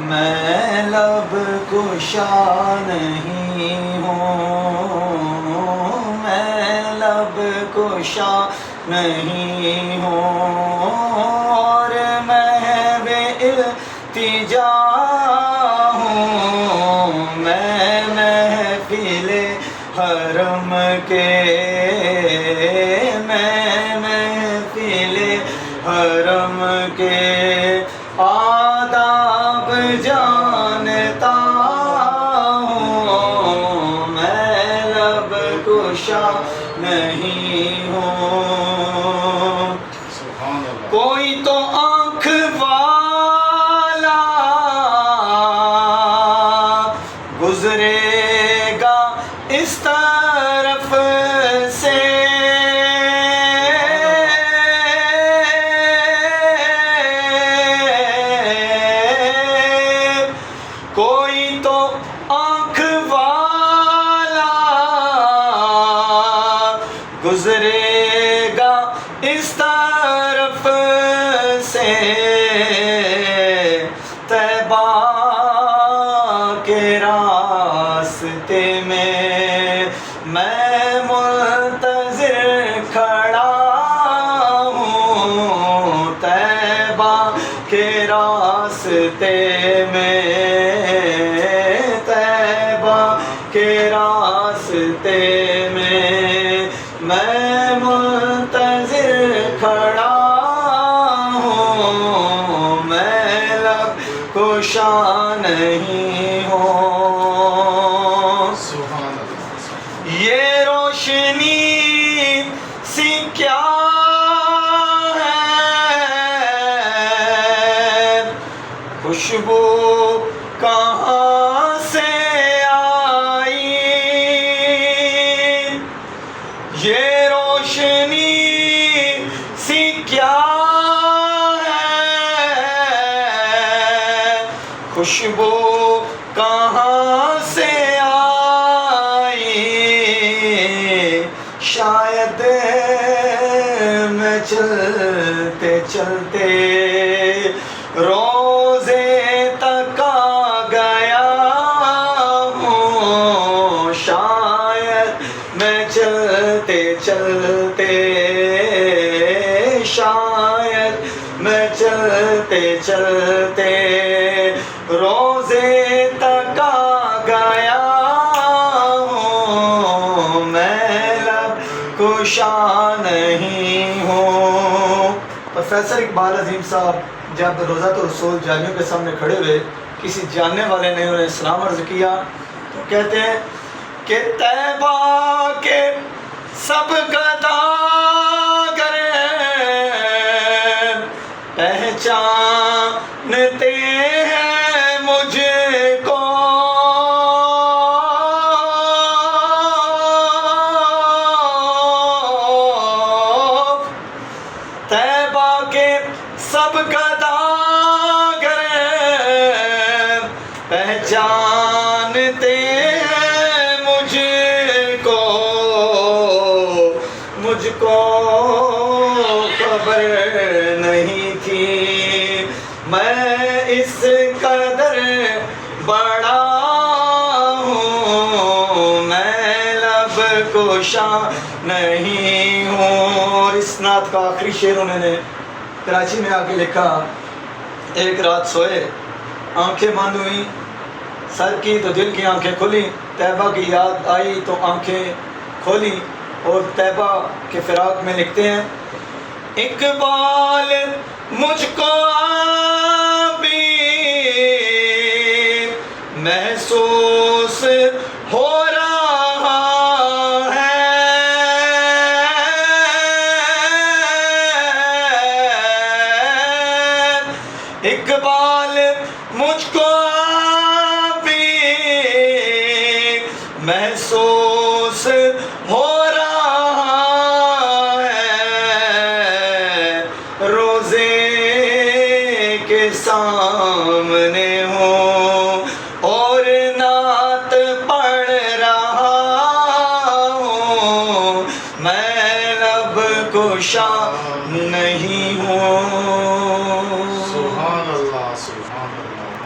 میں لب کشا نہیں ہوں، میں لب کشا نہیں ہوں، اور میں بے التجا ہوں، میں محفل حرم کے، میں محفل حرم کے آداب جانتا ہوں، میں لب کشا نہیں ہوں۔ کوئی تو آنکھ والا گزرے گا اس طرف سے، کوئی تو آنکھ والا گزرے گا اس طرف سے، طیبہ کے راستے میں منتظر کھڑا ہوں، طیبہ کے راستے میں، طیبہ کے راستے میں میں منتظر کھڑا ہوں، میں لب کشا نہیں ہوں۔ یہ روشنی سی کیا ہے، خوشبو کہاں سے آئی، یہ روشنی سی کیا ہے، خوشبو کہاں سے آئی، شاید میں چلتے چلتے روزے تک آ گیا ہوں، شاید میں چلتے چلتے، شاید میں چلتے چلتے روزے تک آ گیا ہوں، میں لب کشا نہیں ہوں۔ پروفیسر اقبال عظیم صاحب جب روضۃ الرسول جامیوں کے سامنے کھڑے ہوئے، کسی جاننے والے نے انہیں سلام عرض کیا تو کہتے ہیں کہ طیبہ کے سب گداگر پہچانتے ہیں مجھ کو، طیبہ کے سب گداگر پہچانتے ہیں مجھ کو، مجھ کو خبر نہیں تھی میں اس قدر بڑا ہوں، میں لب کشا نہیں ہوں۔ اس نعت کا آخری شعر انہوں نے کراچی میں آ کے لکھا، ایک رات سوئے آنکھیں بند ہوئیں، سر کی تو دل کی آنکھیں کھلی، طیبہ کی یاد آئی تو آنکھیں کھولی، اور طیبہ کے فراق میں لکھتے ہیں، اقبال مجھ کو ابھی محسوس ہو رہا ہے، اقبال مجھ کو ابھی محسوس ہو رہا ہے، روزے کے سامنے ہوں اور نعت پڑھ رہا ہوں، میں لب کشا نہیں ہوں۔ سبحان اللہ، سبحان اللہ۔